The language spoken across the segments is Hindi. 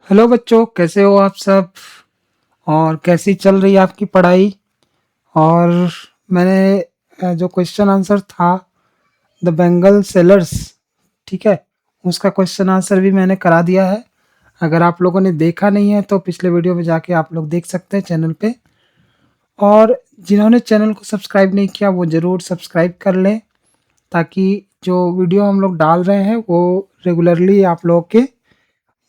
हेलो बच्चों, कैसे हो आप सब? और कैसी चल रही है आपकी पढ़ाई? और मैंने जो क्वेश्चन आंसर था द बेंगल सेलर्स, ठीक है, उसका क्वेश्चन आंसर भी मैंने करा दिया है। अगर आप लोगों ने देखा नहीं है तो पिछले वीडियो में जाके आप लोग देख सकते हैं चैनल पे। और जिन्होंने चैनल को सब्सक्राइब नहीं किया वो ज़रूर सब्सक्राइब कर लें, ताकि जो वीडियो हम लोग डाल रहे हैं वो रेगुलरली आप लोगों के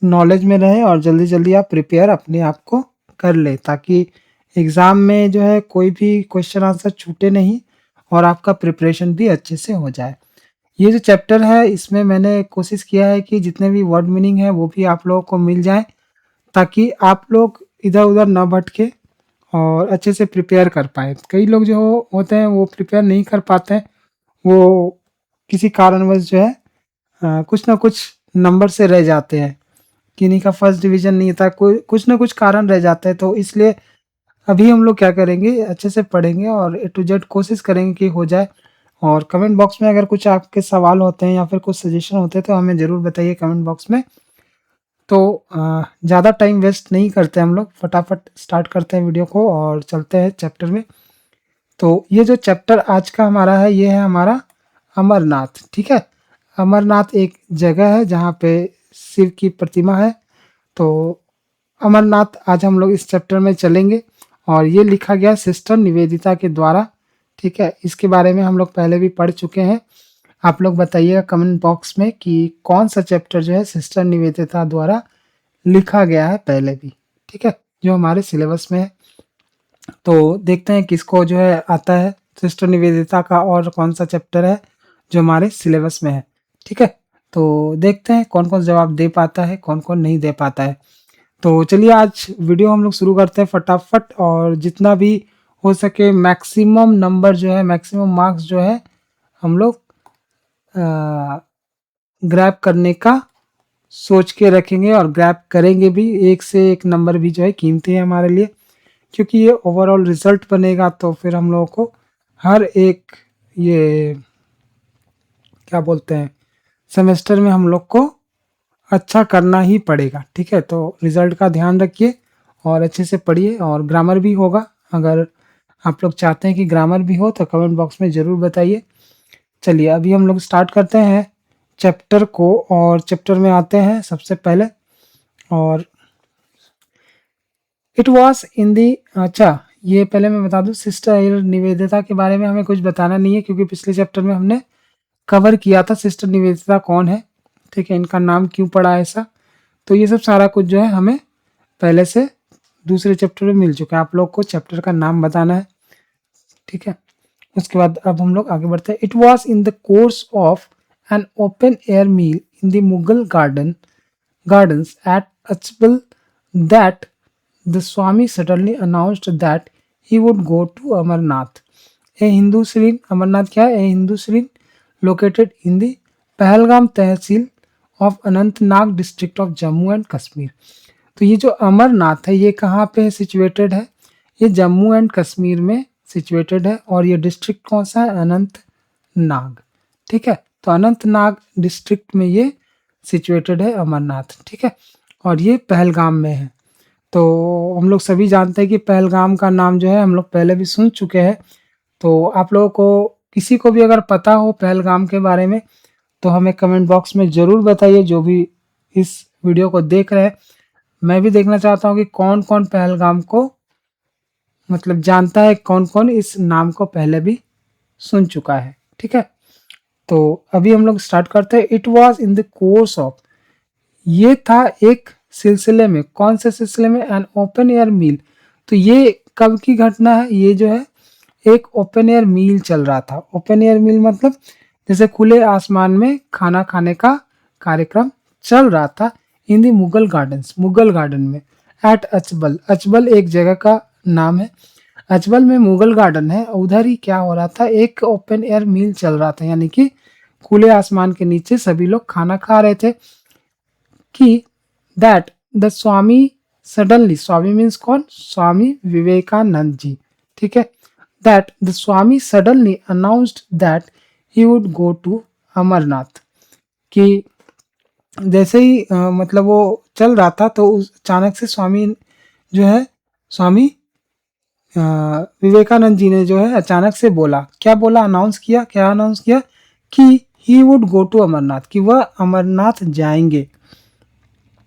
नॉलेज में रहे और जल्दी-जल्दी आप प्रिपेयर अपने आप को कर लें, ताकि एग्ज़ाम में जो है कोई भी क्वेश्चन आंसर छूटे नहीं और आपका प्रिपरेशन भी अच्छे से हो जाए। ये जो चैप्टर है इसमें मैंने कोशिश किया है कि जितने भी वर्ड मीनिंग है वो भी आप लोगों को मिल जाएँ, ताकि आप लोग इधर-उधर ना भटके और अच्छे से प्रिपेयर कर पाएँ। कई लोग जो होते हैं वो प्रिपेयर नहीं कर पाते हैं, वो किसी कारणवश जो है कुछ ना कुछ नंबर से रह जाते हैं। किन्हीं का फर्स्ट डिवीज़न नहीं था, कोई कुछ ना कुछ कारण रह जाता है, तो इसलिए अभी हम लोग क्या करेंगे, अच्छे से पढ़ेंगे और ए टू जेड कोशिश करेंगे कि हो जाए। और कमेंट बॉक्स में अगर कुछ आपके सवाल होते हैं या फिर कुछ सजेशन होते हैं तो हमें ज़रूर बताइए कमेंट बॉक्स में। तो ज़्यादा टाइम वेस्ट नहीं करते हम लोग, फटाफट स्टार्ट करते हैं वीडियो को और चलते हैं चैप्टर में। तो ये जो चैप्टर आज का हमारा है ये है हमारा अमरनाथ, ठीक है? अमरनाथ एक जगह है जहाँ पे शिव की प्रतिमा है। तो अमरनाथ आज हम लोग इस चैप्टर में चलेंगे और ये लिखा गया सिस्टर निवेदिता के द्वारा, ठीक है? इसके बारे में हम लोग पहले भी पढ़ चुके हैं। आप लोग बताइएगा कमेंट बॉक्स में कि कौन सा चैप्टर जो है सिस्टर निवेदिता द्वारा लिखा गया है पहले भी, ठीक है? जो हमारे सिलेबस में है। तो देखते हैं किसको जो है आता है सिस्टर निवेदिता का और कौन सा चैप्टर है जो हमारे सिलेबस में है, ठीक है? तो देखते हैं कौन-कौन जवाब दे पाता है, कौन-कौन नहीं दे पाता है। तो चलिए आज वीडियो हम लोग शुरू करते हैं फटाफट, और जितना भी हो सके मैक्सिमम नंबर जो है, मैक्सिमम मार्क्स जो है हम लोग ग्रैब करने का सोच के रखेंगे और ग्रैब करेंगे भी। एक से एक नंबर भी जो है कीमती है हमारे लिए, क्योंकि ये ओवरऑल रिजल्ट बनेगा, तो फिर हम लोगों को हर एक ये क्या बोलते हैं सेमेस्टर में हम लोग को अच्छा करना ही पड़ेगा, ठीक है? तो रिज़ल्ट का ध्यान रखिए और अच्छे से पढ़िए, और ग्रामर भी होगा। अगर आप लोग चाहते हैं कि ग्रामर भी हो तो कमेंट बॉक्स में ज़रूर बताइए। चलिए अभी हम लोग स्टार्ट करते हैं चैप्टर को, और चैप्टर में आते हैं सबसे पहले। और इट वाज़ इन दी अच्छा, ये पहले मैं बता दूँ सिस्टर निवेदिता के बारे में हमें कुछ बताना नहीं है, क्योंकि पिछले चैप्टर में हमने कवर किया था सिस्टर निवेदिता कौन है, ठीक है? इनका नाम क्यों पड़ा ऐसा? तो ये सब सारा कुछ जो है हमें पहले से दूसरे चैप्टर में मिल चुका है। आप लोग को चैप्टर का नाम बताना है, ठीक है? उसके बाद अब हम लोग आगे बढ़ते हैं। It was in the course of an open air meal in the Mughal gardens at Achbal that the Swami suddenly announced that he would go to Amarnath, a Hindu shrine. Amarnath क्या है? A Hindu shrine located in the Pahalgam Tehsil of Anantnag district of Jammu and Kashmir. तो ये जो अमरनाथ है ये कहाँ पे सिचुएटेड है? ये जम्मू एंड कश्मीर में सिचुएटेड है, और ये डिस्ट्रिक्ट कौन सा है? अनंतनाग, ठीक है? तो अनंतनाग डिस्ट्रिक्ट में ये सिचुएटेड है अमरनाथ, ठीक है? और ये पहलगाम में है। तो हम लोग सभी जानते हैं कि पहलगाम का नाम जो है हम लोग पहले भी सुन चुके हैं। तो आप लोगों को किसी को भी अगर पता हो पहलगाम के बारे में तो हमें कमेंट बॉक्स में ज़रूर बताइए, जो भी इस वीडियो को देख रहे हैं। मैं भी देखना चाहता हूँ कि कौन-कौन पहलगाम को मतलब जानता है, कौन-कौन इस नाम को पहले भी सुन चुका है, ठीक है? तो अभी हम लोग स्टार्ट करते हैं। It was in the course of, ये था एक सिलसिले में, कौन से सिलसिले में? एन ओपन एयर मील। तो ये कब की घटना है? ये जो है एक ओपन एयर मील चल रहा था। ओपन एयर मील मतलब जैसे खुले आसमान में खाना खाने का कार्यक्रम चल रहा था इन दी मुगल गार्डन्स, मुगल गार्डन में। एट अचबल, अचबल एक जगह का नाम है। अचबल में मुगल गार्डन है, उधर ही क्या हो रहा था? एक ओपन एयर मील चल रहा था, यानी कि खुले आसमान के नीचे सभी लोग खाना खा रहे थे। कि that the Swami suddenly, Swami means कौन? स्वामी विवेकानंद जी, ठीक है? That the Swami suddenly announced that he would go to Amarnath, कि जैसे ही मतलब वो चल रहा था तो अचानक से स्वामी जो है स्वामी अ, विवेकानंद जी ने जो है अचानक से बोला, क्या बोला, अनाउंस किया, क्या अनाउंस किया कि he would go to Amarnath, कि वह अमरनाथ जाएंगे।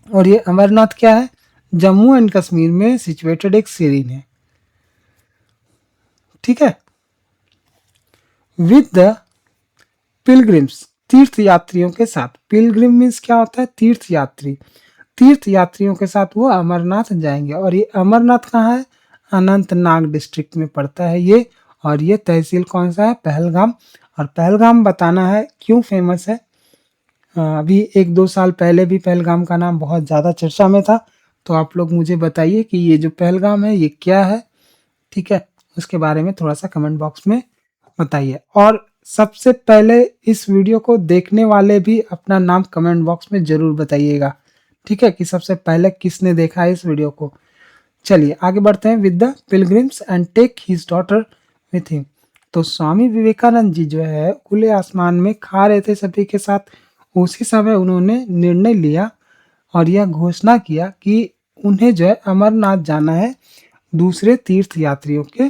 और ये अमरनाथ क्या है, जम्मू एंड कश्मीर में सिचुएटेड एक सीरीन है। ठीक है। विद द पिलग्रिम्स, तीर्थ यात्रियों के साथ। पिलग्रिम मीन्स क्या होता है, तीर्थ यात्री। तीर्थ यात्रियों के साथ वो अमरनाथ जाएंगे। और ये अमरनाथ कहाँ है, अनंतनाग डिस्ट्रिक्ट में पड़ता है ये। और ये तहसील कौन सा है, पहलगाम। और पहलगाम बताना है क्यों फेमस है। अभी एक दो साल पहले भी पहलगाम का नाम बहुत ज़्यादा चर्चा में था। तो आप लोग मुझे बताइए कि ये जो पहलगाम है ये क्या है। ठीक है, उसके बारे में थोड़ा सा कमेंट बॉक्स में बताइए। और सबसे पहले इस वीडियो को देखने वाले भी अपना नाम कमेंट बॉक्स में ज़रूर बताइएगा। ठीक है, कि सबसे पहले किसने देखा है इस वीडियो को। चलिए आगे बढ़ते हैं। With the pilgrims and take his daughter with him. तो स्वामी विवेकानंद जी जो है खुले आसमान में खा रहे थे सभी के साथ। उसी समय उन्होंने निर्णय लिया और यह घोषणा किया कि उन्हें जो है अमरनाथ जाना है दूसरे तीर्थ यात्रियों के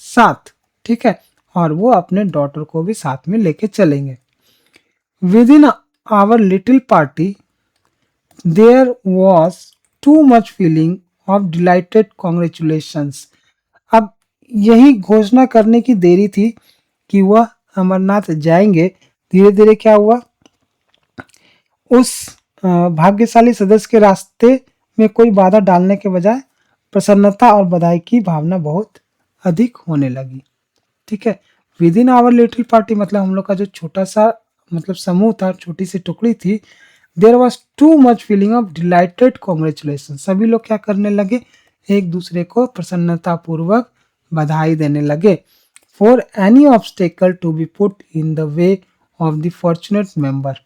साथ। ठीक है, और वो अपने डॉटर को भी साथ में लेके चलेंगे। Within our little party there was too much feeling of delighted congratulations. अब यही घोषणा करने की देरी थी कि वह अमरनाथ जाएंगे। धीरे धीरे क्या हुआ, उस भाग्यशाली सदस्य के रास्ते में कोई बाधा डालने के बजाय प्रसन्नता और बधाई की भावना बहुत अधिक होने लगी। ठीक है, within our little party मतलब हम लोग का जो छोटा सा मतलब समूह था, छोटी सी टुकड़ी थी। There was too much feeling of delighted congratulation. सभी लोग क्या करने लगे, एक दूसरे को प्रसन्नता पूर्वक बधाई देने लगे। For any obstacle to be put in the way of the fortunate member.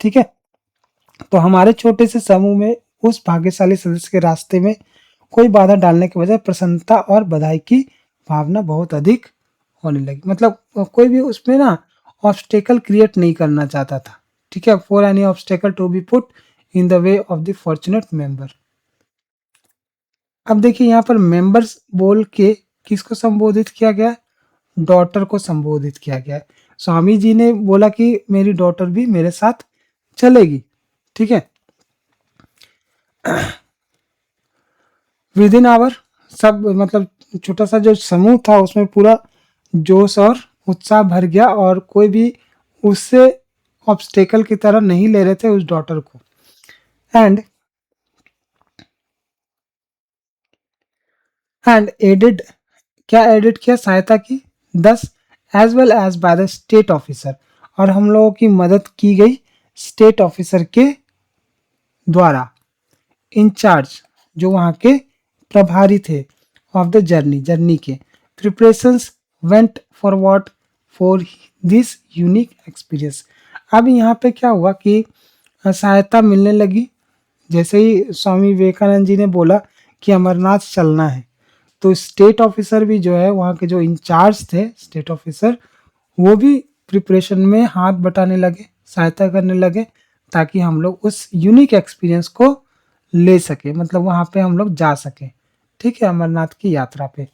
ठीक है, तो हमारे छोटे से समूह में उस भाग्यशाली सदस्य के रास्ते में कोई बाधा डालने के बजाय प्रसन्नता और बधाई की भावना बहुत अधिक होने लगी। मतलब कोई भी उसमें ना ऑब्स्टेकल क्रिएट नहीं करना चाहता था। ठीक है, for any obstacle to be put in the way of the fortunate member. अब देखिए यहाँ पर मेंबर्स बोल के किसको संबोधित किया गया, डॉटर को संबोधित किया गया है। स्वामी जी ने बोला कि मेरी डॉटर भी मेरे साथ चलेगी। ठीक है, विद इन आवर, सब मतलब छोटा सा जो समूह था उसमें पूरा जोश और उत्साह भर गया और कोई भी उससे ऑब्स्टेकल की तरह नहीं ले रहे थे उस डॉटर को। एंड एडेड, क्या एडिट किया, सहायता की। Thus as well as by the state officer, और हम लोगों की मदद की गई स्टेट ऑफिसर के द्वारा। इंचार्ज, जो वहाँ के प्रभारी थे ऑफ द जर्नी के। Preparations went forward for this unique experience. अब यहाँ पे क्या हुआ कि सहायता मिलने लगी। जैसे ही स्वामी विवेकानंद जी ने बोला कि अमरनाथ चलना है, तो स्टेट ऑफिसर भी जो है वहाँ के जो इंचार्ज थे स्टेट ऑफिसर, वो भी प्रिपरेशन में हाथ बटाने लगे, सहायता करने लगे, ताकि हम लोग उस यूनिक एक्सपीरियंस को ले सके, मतलब वहाँ पे हम लोग जा सके। ठीक है, अमरनाथ की यात्रा पे।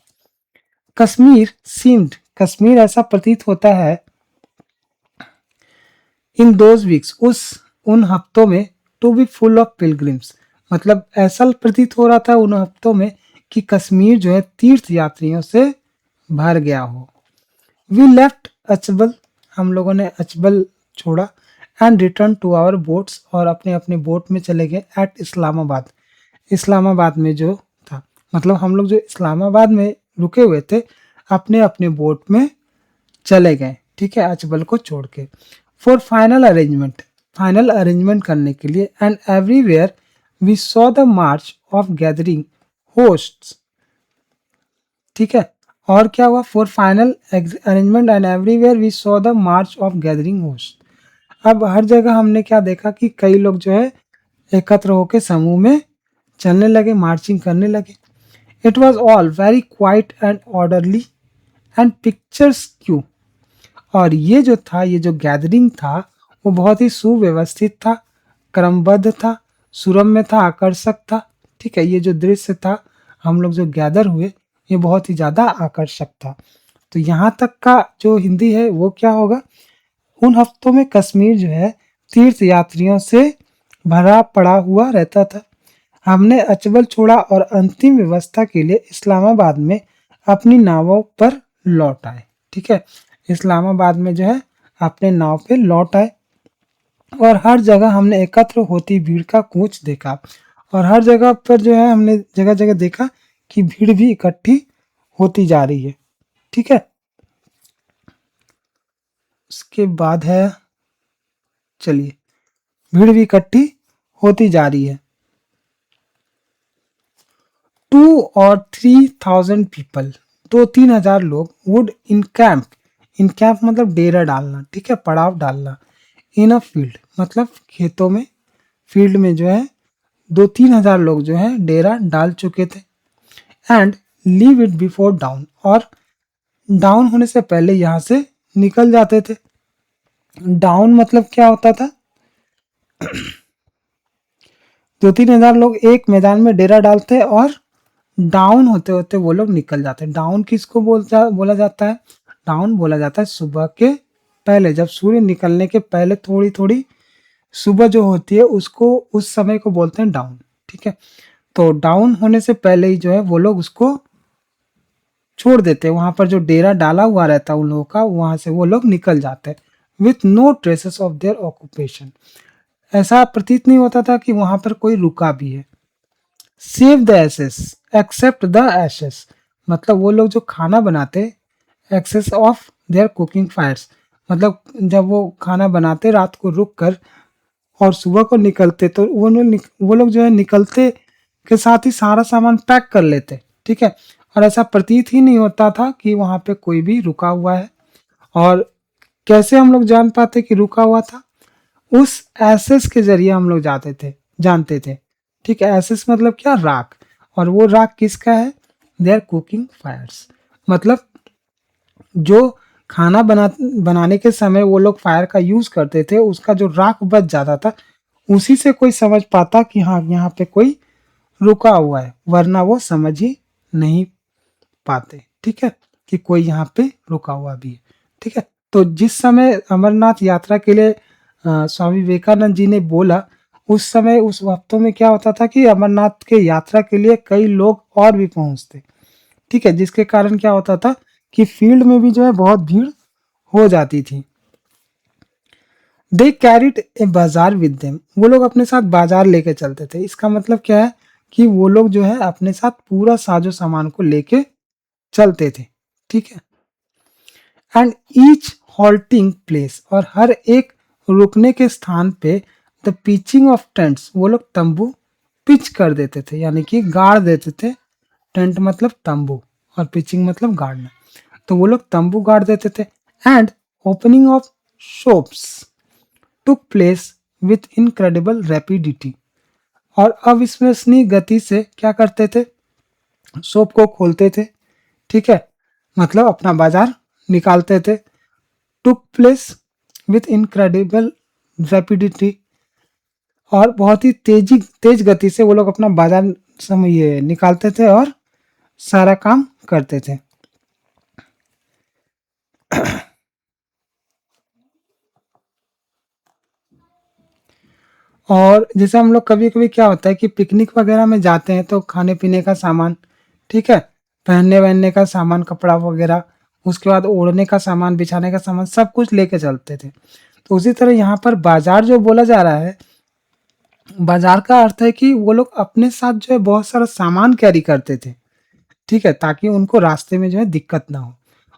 कश्मीर सीम्ड, कश्मीर ऐसा प्रतीत होता है इन दोज वीक्स, उस उन हफ्तों में, to be full of pilgrims, मतलब ऐसा प्रतीत हो रहा था उन हफ्तों में कि कश्मीर जो है तीर्थ यात्रियों से भर गया हो। वी लेफ्ट अचबल, हम लोगों ने अचबल छोड़ा। And return to our boats, और अपने अपने बोट में चले गए। एट इस्लामाबाद, इस्लामाबाद में जो था, मतलब हम लोग जो इस्लामाबाद में रुके हुए थे अपने अपने बोट में चले गए। ठीक है, अचबल को छोड़ के। For final arrangement, final arrangement करने के लिए। And everywhere we saw the march of gathering hosts. ठीक है, और क्या हुआ, for final arrangement and everywhere we saw the march of gathering host. अब हर जगह हमने क्या देखा कि कई लोग जो है एकत्र होकर समूह में चलने लगे, मार्चिंग करने लगे। It was all very quiet and orderly and pictures Q, और ये जो था, ये जो गैदरिंग था वो बहुत ही सुव्यवस्थित था क्रमबद्ध था, सुरम्य था, आकर्षक था। ठीक है, ये जो दृश्य था, हम लोग जो गैदर हुए, ये बहुत ही ज़्यादा आकर्षक था। तो यहाँ तक का जो हिंदी है वो क्या होगा? उन हफ्तों में कश्मीर जो है तीर्थ यात्रियों से भरा पड़ा हुआ रहता था। हमने अचबल छोड़ा और अंतिम व्यवस्था के लिए इस्लामाबाद में अपनी नावों पर लौट आए। ठीक है, इस्लामाबाद में जो है अपने नाव पे लौट आए और हर जगह हमने एकत्र होती भीड़ का कूच देखा और हर जगह पर जो है हमने जगह जगह देखा कि भीड़ भी इकट्ठी होती जा रही है। ठीक है, उसके बाद है, चलिए, भीड़ भी इकट्ठी होती जा रही है। 2 और 3,000 पीपल, 2-3 हजार लोग वुड इन कैंप मतलब डेरा डालना, ठीक है, पड़ाव डालना। इन अ फील्ड मतलब खेतों में, फील्ड में जो है 2-3 हजार लोग जो है डेरा डाल चुके थे। And leave it before down, और डाउन होने से पहले यहाँ से निकल जाते थे। डाउन मतलब क्या होता था? 2-3 हजार लोग एक मैदान में डेरा डालते और डाउन होते होते वो लोग निकल जाते हैं। डाउन किसको बोला जाता है? डाउन बोला जाता है सुबह के पहले, जब सूर्य निकलने के पहले थोड़ी थोड़ी सुबह जो होती है उसको, उस समय को बोलते हैं डाउन। ठीक है, तो डाउन होने से पहले ही जो है वो लोग उसको छोड़ देते हैं। वहां पर जो डेरा डाला हुआ रहता है उन लोगों का, वहां से वो लोग निकल जाते हैं with no traces of their occupation. ऐसा प्रतीत नहीं होता था कि वहां पर कोई रुका भी है। Save the aces except the ashes, मतलब वो लोग जो खाना बनाते, excess of their cooking fires, मतलब जब वो खाना बनाते रात को रुक कर और सुबह को निकलते, तो वो लोग जो है निकलते के साथ ही सारा सामान पैक कर लेते। ठीक है, और ऐसा प्रतीत ही नहीं होता था कि वहां पे कोई भी रुका हुआ है। और कैसे हम लोग जान पाते कि रुका हुआ था? उस एसेस के जरिए हम लोग जानते थे। ठीक है, एसेस मतलब क्या? राख। और वो राख किसका है? देयर कुकिंग फायर्स, मतलब जो खाना बनाने के समय वो लोग फायर का यूज करते थे, उसका जो राख बच जाता था, उसी से कोई समझ पाता कि हाँ यहाँ पे कोई रुका हुआ है, वरना वो समझ ही नहीं पाते। ठीक है, कि कोई यहाँ पे रुका हुआ भी है। ठीक है, तो जिस समय अमरनाथ यात्रा के लिए स्वामी विवेकानंद जी ने बोला, उस समय उस वक्तों में क्या होता था कि अमरनाथ के यात्रा के लिए कई लोग और भी पहुंचते। ठीक है, जिसके कारण क्या होता था कि फील्ड में भी जो है बहुत भीड़ हो जाती थी। दे कैरिड ए बाजार विद देम, वो लोग अपने साथ बाजार लेके चलते थे। इसका मतलब क्या है कि वो लोग जो है अपने साथ पूरा साजो सामान को लेके चलते थे। ठीक है, एंड ईच हॉल्टिंग प्लेस, और हर एक रुकने के स्थान पे द पिचिंग ऑफ टेंट्स, वो लोग तंबू पिच कर देते थे, यानी कि गाड़ देते थे। टेंट मतलब तंबू और पिचिंग मतलब गाड़ना, तो वो लोग तंबू गाड़ देते थे। And opening of shops took place with incredible rapidity, और अविश्वसनीय गति से क्या करते थे? शॉप को खोलते थे। ठीक है, मतलब अपना बाजार निकालते थे। टुक प्लेस विथ इनक्रेडिबल रैपिडिटी, और बहुत ही तेज गति से वो लोग अपना बाजार समय ये निकालते थे और सारा काम करते थे। और जैसे हम लोग कभी कभी क्या होता है कि पिकनिक वगैरह में जाते हैं तो खाने पीने का सामान, ठीक है, पहनने वहनने का सामान, कपड़ा वगैरह, उसके बाद ओढ़ने का सामान, बिछाने का सामान, सब कुछ लेके चलते थे। तो उसी तरह यहाँ पर बाजार जो बोला जा रहा है, बाजार का अर्थ है कि वो लोग अपने साथ जो है बहुत सारा सामान कैरी करते थे। ठीक है, ताकि उनको रास्ते में जो है दिक्कत ना हो।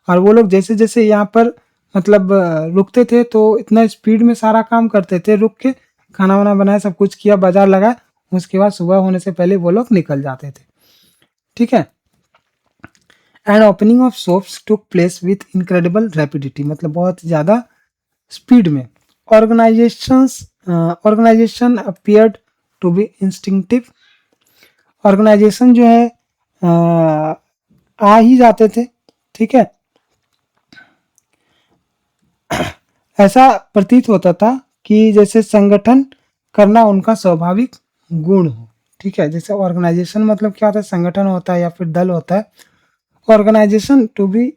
और वो लोग जैसे जैसे यहाँ पर मतलब रुकते थे तो इतना स्पीड में सारा काम करते थे, रुक के खाना वाना बनाया, सब कुछ किया, बाजार लगाया, उसके बाद सुबह होने से पहले वो लोग निकल जाते थे। ठीक है, and opening of shops took place with incredible rapidity, मतलब बहुत ज़्यादा स्पीड में। Organisations organisation appeared to be instinctive, organisation जो है आ ही जाते थे। ठीक है, ऐसा प्रतीत होता था कि जैसे संगठन करना उनका स्वाभाविक गुण हो। ठीक है, जैसे ऑर्गेनाइजेशन मतलब क्या होता है, संगठन होता है या फिर दल होता है। Organisation to be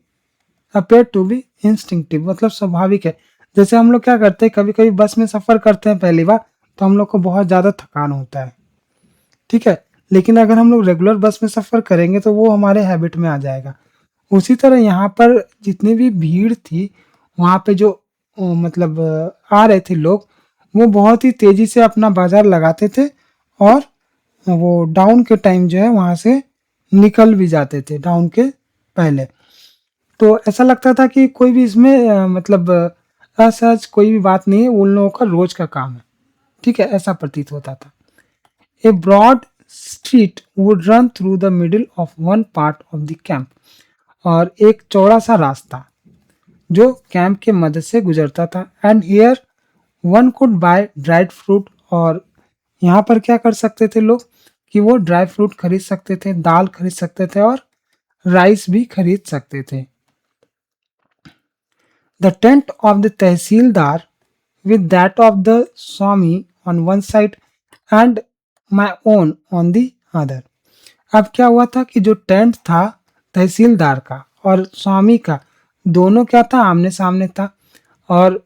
appear to be instinctive, मतलब स्वाभाविक है। जैसे हम लोग क्या करते हैं, कभी कभी बस में सफ़र करते हैं पहली बार, तो हम लोग को बहुत ज़्यादा थकान होता है। ठीक है, लेकिन अगर हम लोग रेगुलर बस में सफ़र करेंगे तो वो हमारे हैबिट में आ जाएगा। उसी तरह यहाँ पर जितनी भी भीड़ थी, वहाँ पे जो मतलब आ रहे थे लोग, वो बहुत ही तेज़ी से अपना बाजार लगाते थे और वो डाउन के टाइम जो है वहाँ से निकल भी जाते थे डाउन के पहले। तो ऐसा लगता था कि कोई भी इसमें मतलब असहज कोई भी बात नहीं है, उन लोगों का रोज का काम है। ठीक है, ऐसा प्रतीत होता था। A broad street would run through the middle of one part of the camp, और एक चौड़ा सा रास्ता जो कैंप के मध्य से गुजरता था। And here one could bye dried fruit, और यहाँ पर क्या कर सकते थे लोग कि वो ड्राई फ्रूट खरीद सकते थे, दाल खरीद सकते थे और राइस भी खरीद सकते थे। The tent of the Tehsildar with that of the Swami on one side and my own on the other. अब क्या हुआ था कि जो टेंट था तहसीलदार का और स्वामी का, दोनों क्या था, आमने सामने था। और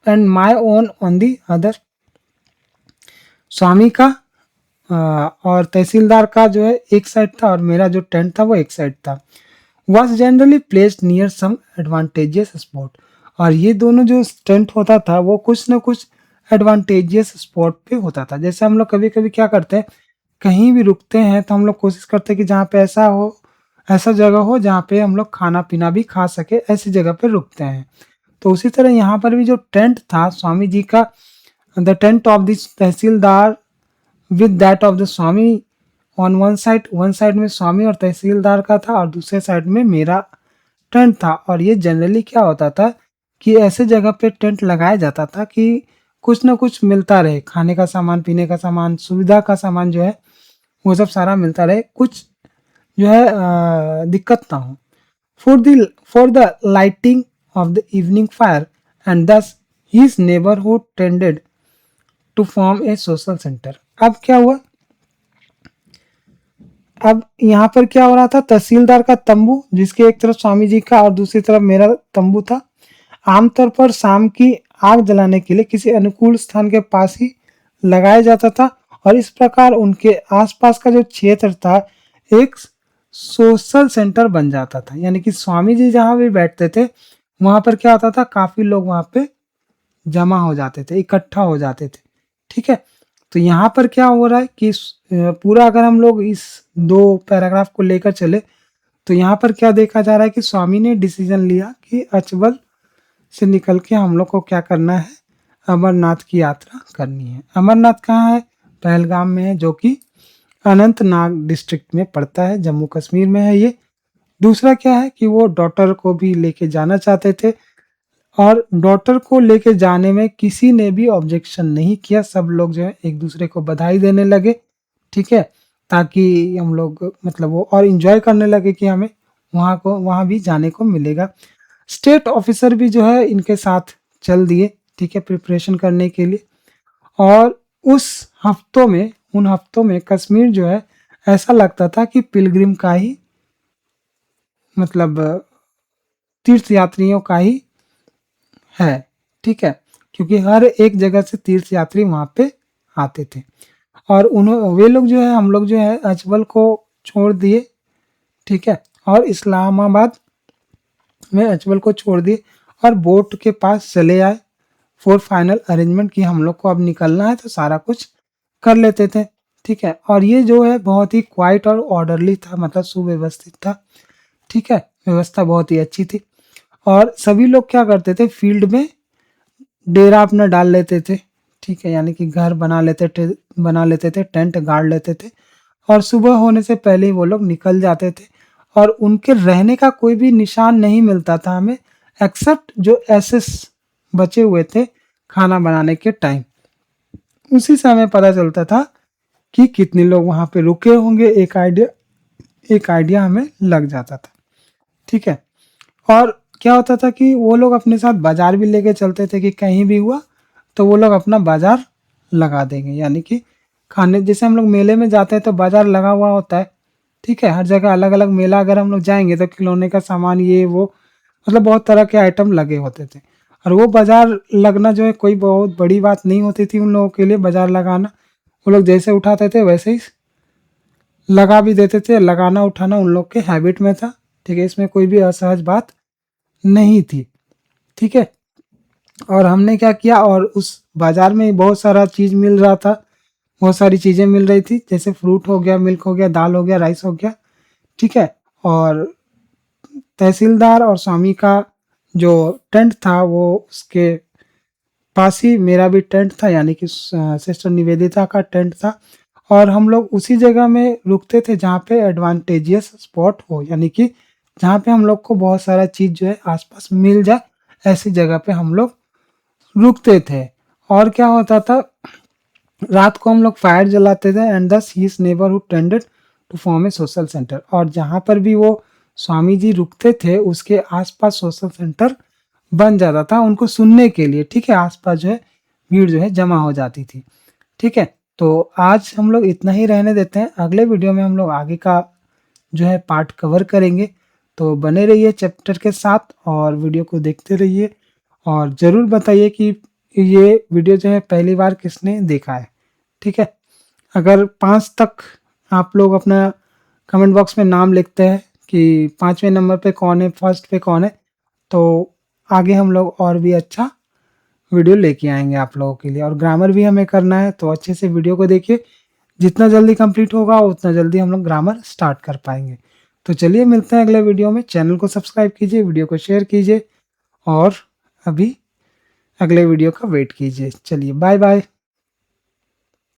and my own on the other, Swami का और तहसीलदार का जो है एक साइड था, और मेरा जो टेंट था वो एक साइड था। Was generally placed near some advantageous spot, और ये दोनों जो टेंट होता था वो कुछ ना कुछ एडवांटेजियस स्पॉट पे होता था। जैसे हम लोग कभी कभी क्या करते हैं, कहीं भी रुकते हैं तो हम लोग कोशिश करते हैं कि जहाँ पे ऐसा हो, ऐसा जगह हो जहाँ पे हम लोग खाना पीना भी खा सके, ऐसी जगह पे रुकते हैं। तो उसी तरह यहाँ पर भी जो टेंट था स्वामी जी का, the tent of this tehsildar with that of the Swami on one side में स्वामी और तहसीलदार का था और दूसरे साइड में मेरा टेंट था। और ये जनरली क्या होता था कि ऐसे जगह पे टेंट लगाया जाता था कि कुछ ना कुछ मिलता रहे, खाने का सामान, पीने का सामान, सुविधा का सामान जो है वो सब सारा मिलता रहे, कुछ जो है दिक्कत ना हो। For the lighting of the evening fire and दस his neighbourhood tended to form a social centre. अब क्या हुआ, अब यहाँ पर क्या हो रहा था, तहसीलदार का तंबू जिसके एक तरफ स्वामी जी का और दूसरी तरफ मेरा तंबू था, आमतौर पर शाम की आग जलाने के लिए किसी अनुकूल स्थान के पास ही लगाया जाता था, और इस प्रकार उनके आसपास का जो क्षेत्र था एक सोशल सेंटर बन जाता था। यानी कि स्वामी जी जहाँ भी बैठते थे वहाँ पर क्या होता था, काफ़ी लोग वहाँ पे जमा हो जाते थे, इकट्ठा हो जाते थे। ठीक है, तो यहाँ पर क्या हो रहा है कि पूरा अगर हम लोग इस दो पैराग्राफ को लेकर चले तो यहाँ पर क्या देखा जा रहा है कि स्वामी ने डिसीजन लिया कि अचबल से निकल के हम लोग को क्या करना है, अमरनाथ की यात्रा करनी है। अमरनाथ कहाँ है, पहलगाम में है, जो कि अनंतनाग डिस्ट्रिक्ट में पड़ता है, जम्मू कश्मीर में है ये। दूसरा क्या है कि वो डॉटर को भी लेके जाना चाहते थे, और डॉटर को लेके जाने में किसी ने भी ऑब्जेक्शन नहीं किया, सब लोग जो है एक दूसरे को बधाई देने लगे। ठीक है, ताकि हम लोग मतलब वो और इन्जॉय करने लगे कि हमें वहाँ भी जाने को मिलेगा। स्टेट ऑफिसर भी जो है इनके साथ चल दिए, ठीक है, प्रिपरेशन करने के लिए। और उन हफ्तों में कश्मीर जो है ऐसा लगता था कि पिलग्रिम का ही मतलब तीर्थ यात्रियों का ही है। ठीक है, क्योंकि हर एक जगह से तीर्थ यात्री वहाँ पे आते थे, और वे लोग जो है, हम लोग जो है अजबल को छोड़ दिए। ठीक है, और इस्लामाबाद में अजबल को छोड़ दिए और बोट के पास चले आए फॉर फाइनल अरेंजमेंट कि हम लोग को अब निकलना है, तो सारा कुछ कर लेते थे। ठीक है, और ये जो है बहुत ही क्वाइट और ऑर्डरली था, मतलब सुव्यवस्थित था। ठीक है, व्यवस्था बहुत ही अच्छी थी, और सभी लोग क्या करते थे, फील्ड में डेरा अपना डाल लेते थे। ठीक है, यानी कि घर बना लेते थे, टेंट गाड़ लेते थे, और सुबह होने से पहले ही वो लोग निकल जाते थे, और उनके रहने का कोई भी निशान नहीं मिलता था हमें, एक्सेप्ट जो एसेस बचे हुए थे खाना बनाने के टाइम, उसी से हमें पता चलता था कि कितने लोग वहाँ पे रुके होंगे, एक आइडिया हमें लग जाता था। ठीक है, और क्या होता था कि वो लोग अपने साथ बाजार भी लेके चलते थे कि कहीं भी हुआ तो वो लोग अपना बाजार लगा देंगे। यानी कि खाने जैसे हम लोग मेले में जाते हैं तो बाज़ार लगा हुआ होता है, ठीक है? हर जगह अलग-अलग मेला अगर हम लोग जाएँगे तो खिलौने का सामान ये वो मतलब बहुत तरह के आइटम लगे होते थे। और वो बाज़ार लगना जो है कोई बहुत बड़ी बात नहीं होती थी उन लोगों के लिए बाज़ार लगाना। वो लोग जैसे उठाते थे वैसे ही लगा भी देते थे, लगाना उठाना उन लोग के हैबिट में था, ठीक है? इसमें कोई भी असहज बात नहीं थी, ठीक है? और हमने क्या किया और उस बाज़ार में बहुत सारा चीज़ मिल रहा था, बहुत सारी चीज़ें मिल रही थी, जैसे फ्रूट हो गया, मिल्क हो गया, दाल हो गया, राइस हो गया, ठीक है? और तहसीलदार और स्वामी का जो टेंट था वो उसके पास ही मेरा भी टेंट था, यानी कि सिस्टर निवेदिता का टेंट था। और हम लोग उसी जगह में रुकते थे जहाँ पे एडवांटेजियस स्पॉट हो, यानी कि जहाँ पे हम लोग को बहुत सारा चीज़ जो है आस-पास मिल जाए, ऐसी जगह पे हम लोग रुकते थे। और क्या होता था, रात को हम लोग फायर जलाते थे एंड दस his neighbourhood tended to form a social centre. और जहाँ पर भी वो स्वामी जी रुकते थे उसके आसपास सोशल सेंटर बन जाता था उनको सुनने के लिए, ठीक है? आसपास जो है भीड़ जो है जमा हो जाती थी, ठीक है? तो आज हम लोग इतना ही रहने देते हैं, अगले वीडियो में हम लोग आगे का जो है पार्ट कवर करेंगे। तो बने रहिए चैप्टर के साथ और वीडियो को देखते रहिए और ज़रूर बताइए कि ये वीडियो जो है पहली बार किसने देखा है, ठीक है? अगर 5 तक आप लोग अपना कमेंट बॉक्स में नाम लिखते हैं कि 5वें नंबर पे कौन है, फर्स्ट पे कौन है, तो आगे हम लोग और भी अच्छा वीडियो लेके आएँगे आप लोगों के लिए। और ग्रामर भी हमें करना है तो अच्छे से वीडियो को देखिए, जितना जल्दी कंप्लीट होगा उतना जल्दी हम लोग ग्रामर स्टार्ट कर पाएँगे। तो चलिए मिलते हैं अगले वीडियो में, चैनल को सब्सक्राइब कीजिए, वीडियो को शेयर कीजिए और अभी अगले वीडियो का वेट कीजिए। चलिए बाय-बाय।